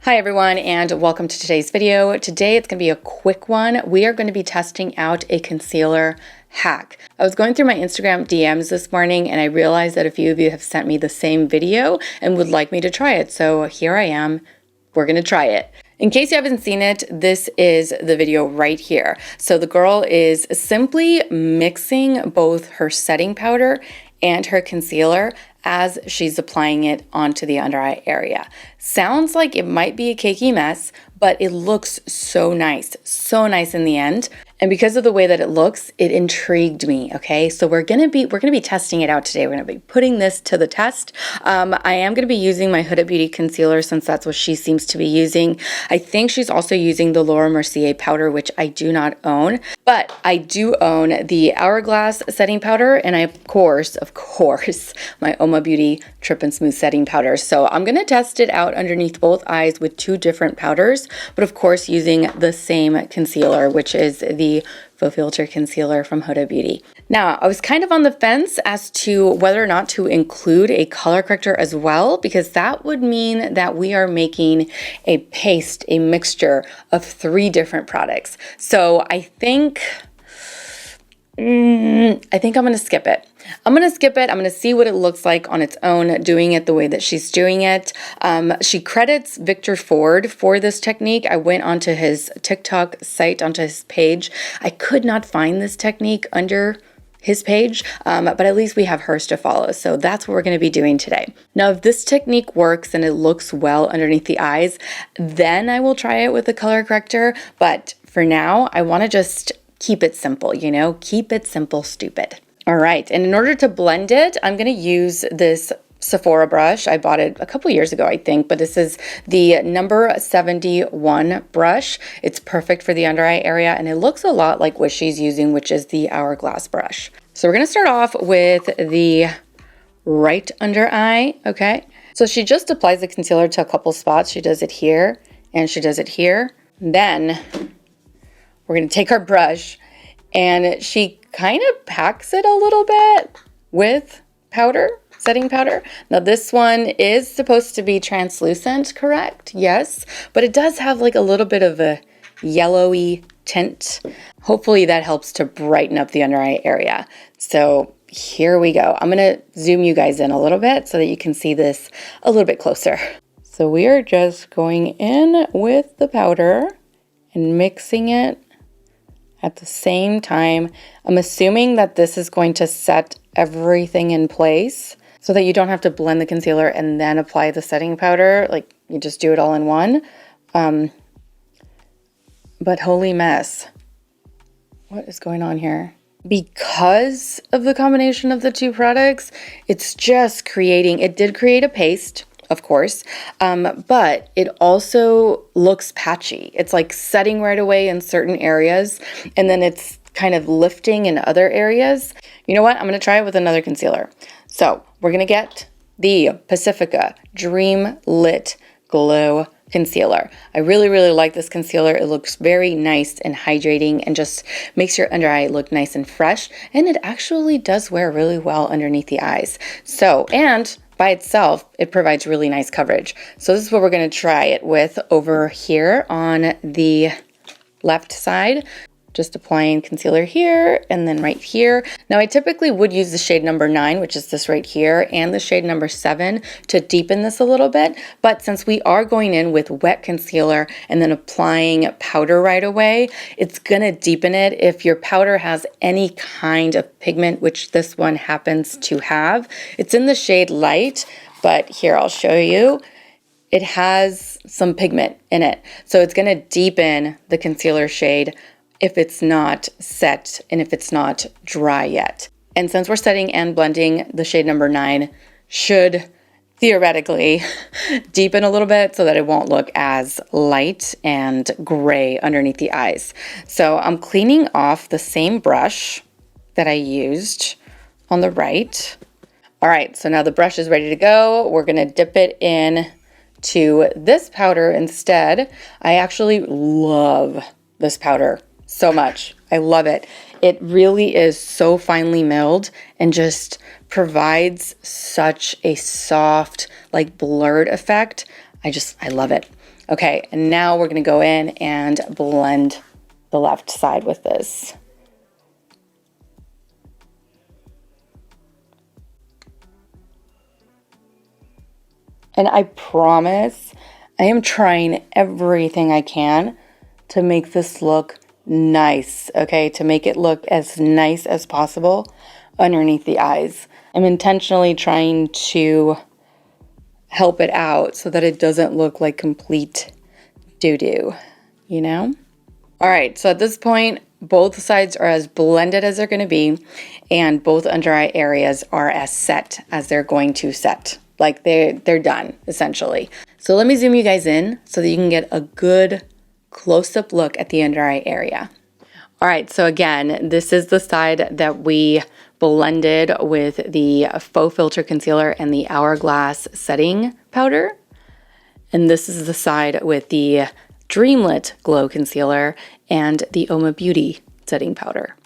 Hi everyone, and welcome to today's video. Today it's going to be a quick one. We are going to be testing out a concealer hack. I was going through my Instagram DMs this morning and I realized that a few of you have sent me the same video and would like me to try it. So here I am. We're going to try it. In case you haven't seen it, this is the video right here. So the girl is simply mixing both her setting powder and her concealer as she's applying it onto the under eye area. Sounds like it might be a cakey mess, but it looks so nice in the end. And because of the way that it looks, it intrigued me, okay? So we're gonna be testing it out today. We're gonna be putting this to the test. I am gonna be using my Huda Beauty concealer since that's what she seems to be using. I think she's also using the Laura Mercier powder, which I do not own, but I do own the Hourglass setting powder, and I, of course, my Oma Beauty Trip and Smooth setting powder. So I'm gonna test it out underneath both eyes with two different powders, but of course using the same concealer, which is the Faux Filter concealer from Huda Beauty. Now, I was kind of on the fence as to whether or not to include a color corrector as well, because that would mean that we are making a paste, a mixture of 3 different products. So I think I'm gonna skip it. I'm gonna see what it looks like on its own, doing it the way that she's doing it. She credits Victor Ford for this technique. I went onto his TikTok site, onto his page. I could not find this technique under his page, but at least we have hers to follow. So that's what we're gonna be doing today. Now, if this technique works and it looks well underneath the eyes, then I will try it with a color corrector. But for now, I wanna just keep it simple, keep it simple, stupid. All right, and in order to blend it, I'm gonna use this Sephora brush. I bought it a couple years ago, I think, but this is the number 71 brush. It's perfect for the under eye area, and it looks a lot like what she's using, which is the Hourglass brush. So we're gonna start off with the right under eye, okay? So she just applies the concealer to a couple spots. She does it here, and she does it here. Then we're gonna take our brush, and she kind of packs it a little bit with powder, setting powder. Now this one is supposed to be translucent, correct? Yes, but it does have like a little bit of a yellowy tint. Hopefully that helps to brighten up the under eye area. So here we go. I'm gonna zoom you guys in a little bit so that you can see this a little bit closer. So we are just going in with the powder and mixing it at the same time. I'm assuming that this is going to set everything in place so that you don't have to blend the concealer and then apply the setting powder. Like, you just do it all in one. But holy mess. What is going on here? Because of the combination of the two products, it's just it did create a paste, of course, but it also looks patchy. It's like setting right away in certain areas, and then it's kind of lifting in other areas. You know what? I'm going to try it with another concealer. So we're going to get the Pacifica Dream Lit Glow concealer. I really, really like this concealer. It looks very nice and hydrating and just makes your under eye look nice and fresh. And it actually does wear really well underneath the eyes. So, and by itself, it provides really nice coverage. So this is what we're going to try it with over here on the left side. Just applying concealer here and then right here. Now I typically would use the shade number 9, which is this right here, and the shade number 7 to deepen this a little bit. But since we are going in with wet concealer and then applying powder right away, it's gonna deepen it. If your powder has any kind of pigment, which this one happens to have, it's in the shade Light, but here I'll show you. It has some pigment in it. So it's gonna deepen the concealer shade if it's not set and if it's not dry yet. And since we're setting and blending, the shade number 9 should theoretically deepen a little bit so that it won't look as light and gray underneath the eyes. So I'm cleaning off the same brush that I used on the right. All right, so now the brush is ready to go. We're gonna dip it in to this powder instead. I actually love this powder so much. I love it. It really is so finely milled and just provides such a soft, like blurred effect. I love it. Okay, and now we're gonna go in and blend the left side with this. And I promise I am trying everything I can to make this look nice, okay? To make it look as nice as possible underneath the eyes. I'm intentionally trying to help it out so that it doesn't look like complete doo-doo, you know? All right, so at this point, both sides are as blended as they're gonna be, and both under eye areas are as set as they're going to set. Like they're done, essentially. So let me zoom you guys in so that you can get a good close-up look at the under eye area. All right, so again, this is the side that we blended with the Faux Filter Concealer and the Hourglass Setting Powder. And this is the side with the Dreamlit Glow Concealer and the Uoma Beauty Setting Powder.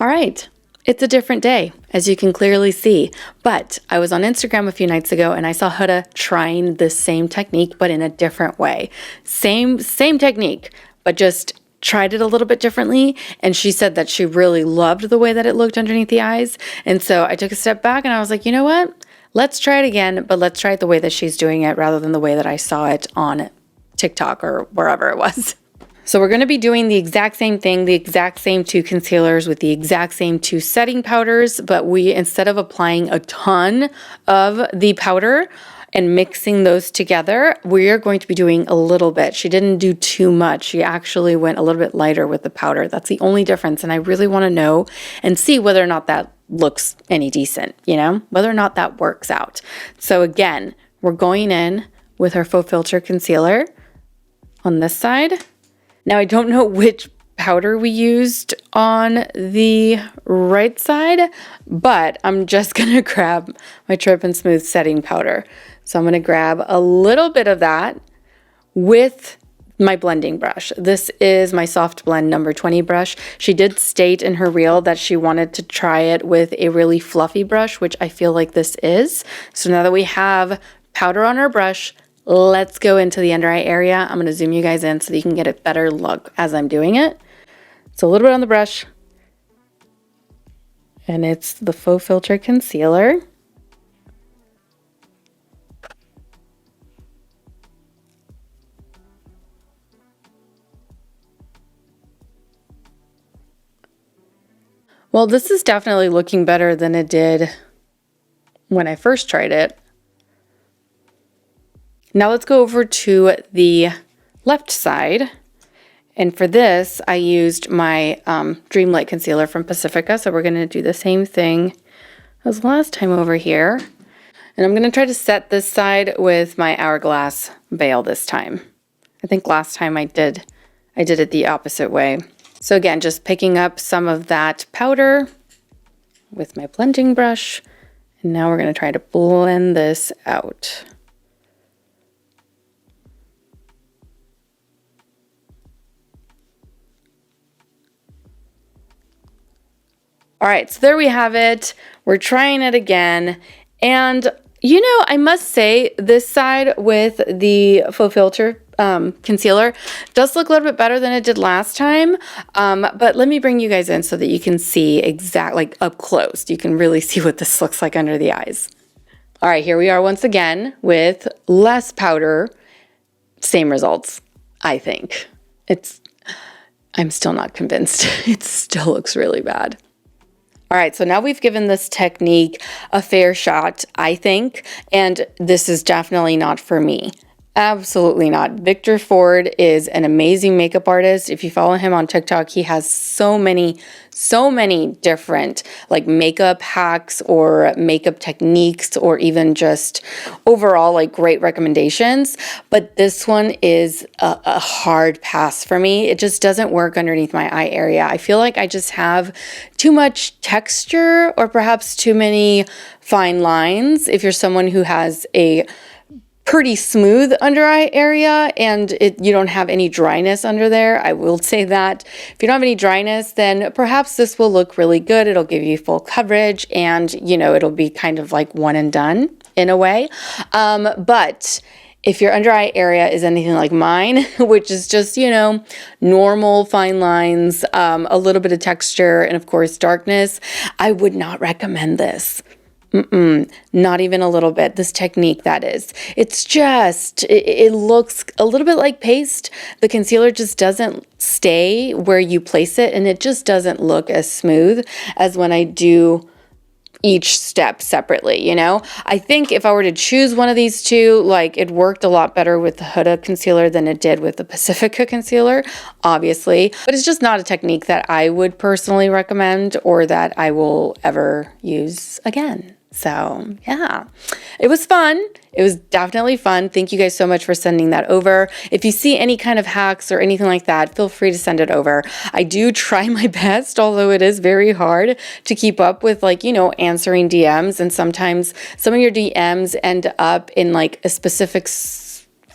All right, it's a different day, as you can clearly see, but I was on Instagram a few nights ago and I saw Huda trying this same technique, but in a different way. Same technique, but just tried it a little bit differently, and she said that she really loved the way that it looked underneath the eyes. And so I took a step back and I was like, you know what? Let's try it again, but let's try it the way that she's doing it rather than the way that I saw it on TikTok or wherever it was. So we're going to be doing the exact same thing, the exact same 2 concealers with the exact same 2 setting powders, but we, instead of applying a ton of the powder and mixing those together, we are going to be doing a little bit. She didn't do too much. She actually went a little bit lighter with the powder. That's the only difference. And I really want to know and see whether or not that looks any decent, you know, whether or not that works out. So again, we're going in with our Faux Filter Concealer on this side. Now I don't know which powder we used on the right side, but I'm just gonna grab my Trip and Smooth setting powder. So I'm gonna grab a little bit of that with my blending brush. This is my Soft Blend number 20 brush. She did state in her reel that she wanted to try it with a really fluffy brush, which I feel like this is. So now that we have powder on our brush, let's go into the under eye area. I'm gonna zoom you guys in so that you can get a better look as I'm doing it. So a little bit on the brush, and it's the Faux Filter Concealer. Well, this is definitely looking better than it did when I first tried it. Now let's go over to the left side. And for this, I used my Dreamlight Concealer from Pacifica. So we're going to do the same thing as last time over here. And I'm going to try to set this side with my Hourglass Veil this time. I think last time I did it the opposite way. So again, just picking up some of that powder with my blending brush. And now we're going to try to blend this out. All right, so there we have it. We're trying it again. And you know, I must say this side with the Faux Filter concealer does look a little bit better than it did last time. But let me bring you guys in so that you can see like up close. You can really see what this looks like under the eyes. All right, here we are once again with less powder. Same results, I think. I'm still not convinced. It still looks really bad. All right, so now we've given this technique a fair shot, I think, and this is definitely not for me. Absolutely not. Victor Ford is an amazing makeup artist. If you follow him on TikTok, he has so many different like makeup hacks or makeup techniques or even just overall like great recommendations. But this one is a hard pass for me. It just doesn't work underneath my eye area. I feel like I just have too much texture or perhaps too many fine lines. If you're someone who has a pretty smooth under eye area and you don't have any dryness under there, I will say that. If you don't have any dryness, then perhaps this will look really good. It'll give you full coverage and, you know, it'll be kind of like one and done in a way. But If your under eye area is anything like mine, which is just, you know, normal fine lines, a little bit of texture, and of course darkness, I would not recommend this. Not even a little bit. This technique, that is. It's just, it looks a little bit like paste. The concealer just doesn't stay where you place it, and it just doesn't look as smooth as when I do each step separately, you know? I think if I were to choose one of these two, like it worked a lot better with the Huda concealer than it did with the Pacifica concealer, obviously. But it's just not a technique that I would personally recommend or that I will ever use again. So yeah, it was fun. It was definitely fun. Thank you guys so much for sending that over. If you see any kind of hacks or anything like that, feel free to send it over. I do try my best, although it is very hard to keep up with, like, you know, answering DMs. And sometimes some of your DMs end up in like a specific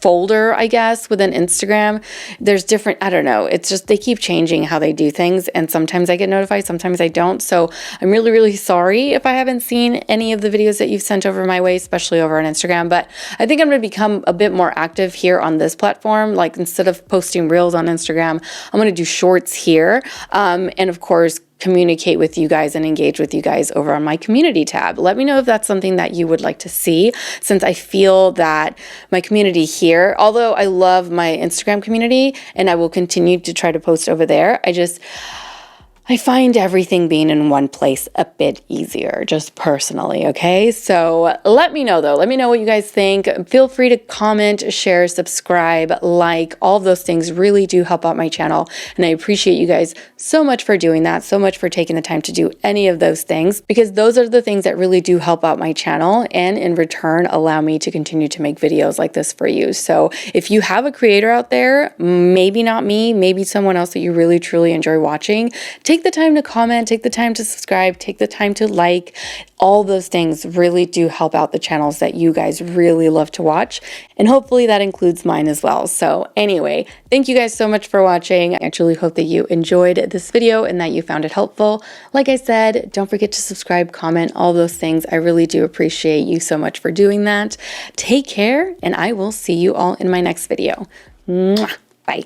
folder, I guess, within Instagram. There's different, I don't know. It's just, they keep changing how they do things. And sometimes I get notified, sometimes I don't. So I'm really, really sorry if I haven't seen any of the videos that you've sent over my way, especially over on Instagram. But I think I'm going to become a bit more active here on this platform. Like, instead of posting reels on Instagram, I'm going to do shorts here. And of course, communicate with you guys and engage with you guys over on my community tab. Let me know if that's something that you would like to see, since I feel that my community here, although I love my Instagram community and I will continue to try to post over there, I find everything being in one place a bit easier, just personally, okay? So let me know, though. Let me know what you guys think. Feel free to comment, share, subscribe, like. All of those things really do help out my channel, and I appreciate you guys so much for doing that, so much for taking the time to do any of those things, because those are the things that really do help out my channel, and in return allow me to continue to make videos like this for you. So if you have a creator out there, maybe not me, maybe someone else that you really truly enjoy watching, take the time to comment, take the time to subscribe, take the time to like. All those things really do help out the channels that you guys really love to watch. And hopefully that includes mine as well. So anyway, thank you guys so much for watching. I truly hope that you enjoyed this video and that you found it helpful. Like I said, don't forget to subscribe, comment, all those things. I really do appreciate you so much for doing that. Take care, and I will see you all in my next video. Mwah. Bye.